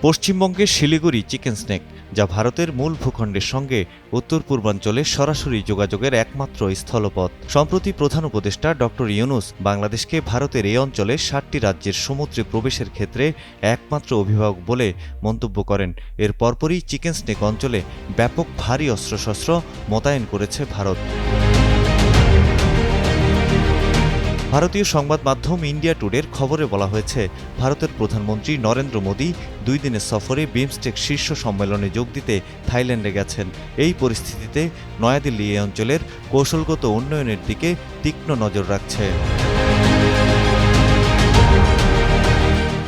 পশ্চিমবঙ্গের Siliguri chicken snake, যা ভারতের মূল ভূখণ্ডের সঙ্গে উত্তর পূর্বাঞ্চলে সরাসরি যোগাযোগের একমাত্র স্থলপথ। সম্প্রতি প্রধান উপদেষ্টা ডক্টর ইউনূস বাংলাদেশকে ভারতের এই অঞ্চলে ৭টি রাজ্যের সমুদ্রে প্রবেশের ক্ষেত্রে একমাত্র অভিভাবক বলে মন্তব্য করেন। এর পরপরই চিকেন স্নেক অঞ্চলে ব্যাপক ভারী অস্ত্রশস্ত্র মোতায়েন করেছে ভারত। ভারতীয় সংবাদ মাধ্যম ইন্ডিয়া টুডের খবরে বলা হয়েছে, ভারতের প্রধানমন্ত্রী নরেন্দ্র মোদী 2 দিনের সফরে বিমস্টেক শীর্ষ সম্মেলনে যোগ দিতে থাইল্যান্ডে গেছেন। এই পরিস্থিতিতে নয়াদিল্লি এই অঞ্চলের কৌশলগত উন্নয়নের দিকে তীক্ষ্ণ নজর রাখছে।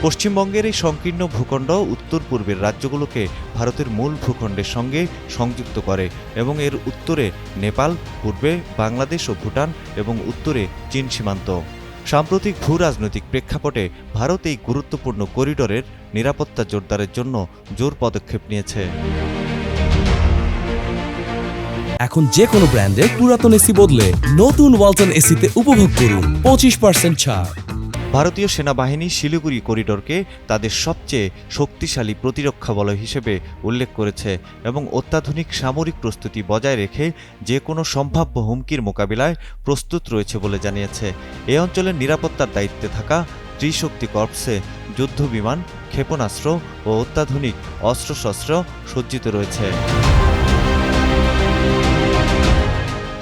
পশ্চিমবঙ্গের এই সংকীর্ণ ভূখণ্ড উত্তর পূর্বের রাজ্যগুলোকে ভারতের মূল ভূখণ্ডের সঙ্গে সংযুক্ত করে এবং এর উত্তরে নেপাল, পূর্বে বাংলাদেশ ও ভুটান এবং উত্তরে চীন সীমান্ত। সাম্প্রতিক ভূ-রাজনৈতিক প্রেক্ষাপটে ভারত এই গুরুত্বপূর্ণ করিডোরের নিরাপত্তা জোরদারের জন্য জোর পদক্ষেপ নিয়েছে। এখন যে কোনো ব্র্যান্ডের পুরাতন এসি বদলে নতুন ওয়ালটন এসিতে উপভোগ করুন 25% ছাড়। ভারতীয় সেনাবাহিনী শিলিগুড়ি করিডোরকে তাদের সবচেয়ে শক্তিশালী প্রতিরক্ষা বলয় হিসেবে উল্লেখ করেছে এবং অত্যাধুনিক সামরিক প্রস্তুতি বজায় রেখে যে কোনো সম্ভাব্য হুমকির মোকাবিলায় প্রস্তুত রয়েছে বলে জানিয়েছে। এ অঞ্চলের নিরাপত্তার দায়িত্বে থাকা ত্রিশক্তি কর্পসে যুদ্ধবিমান, ক্ষেপণাস্ত্র ও অত্যাধুনিক অস্ত্রশস্ত্র সজ্জিত রয়েছে।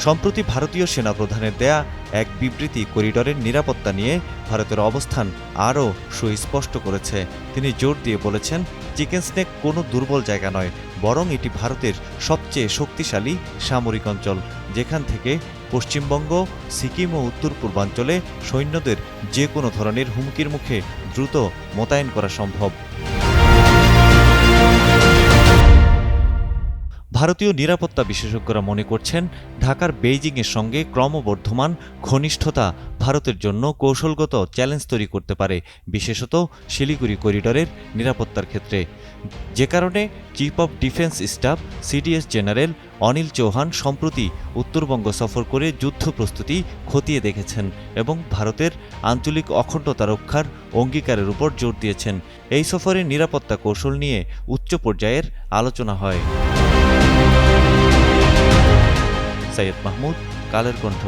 সম্প্রতি ভারতীয় সেনাপ্রধানের দেয়া এক বিবৃতি করিডোরের নিরাপত্তা নিয়ে ভারতের অবস্থান আরও সুস্পষ্ট করেছে। তিনি জোর দিয়ে বলেছেন, চিকেন স্নেক কোনো দুর্বল জায়গা নয়, বরং এটি ভারতের সবচেয়ে শক্তিশালী সামরিক অঞ্চল, যেখান থেকে পশ্চিমবঙ্গ, সিকিম ও উত্তর পূর্বাঞ্চলে সৈন্যদের যে কোনো ধরনের হুমকির মুখে দ্রুত মোতায়েন করা সম্ভব। ভারতীয় নিরাপত্তা বিশেষজ্ঞরা মনে করছেন, ঢাকার বেইজিংয়ের সঙ্গে ক্রমবর্ধমান ঘনিষ্ঠতা ভারতের জন্য কৌশলগত চ্যালেঞ্জ তৈরি করতে পারে, বিশেষত শিলিগুড়ি করিডোরের নিরাপত্তার ক্ষেত্রে। যে কারণে chief of defence staff CDS general Anil Chauhan সম্প্রতি উত্তরবঙ্গ সফর করে যুদ্ধ প্রস্তুতি খতিয়ে দেখেছেন এবং ভারতের আঞ্চলিক অখণ্ডতা রক্ষার অঙ্গীকারের উপর জোর দিয়েছেন। এই সফরে নিরাপত্তা কৌশল নিয়ে উচ্চ পর্যায়ের আলোচনা হয়। সৈয়দ মাহমুদ, কালের কণ্ঠ।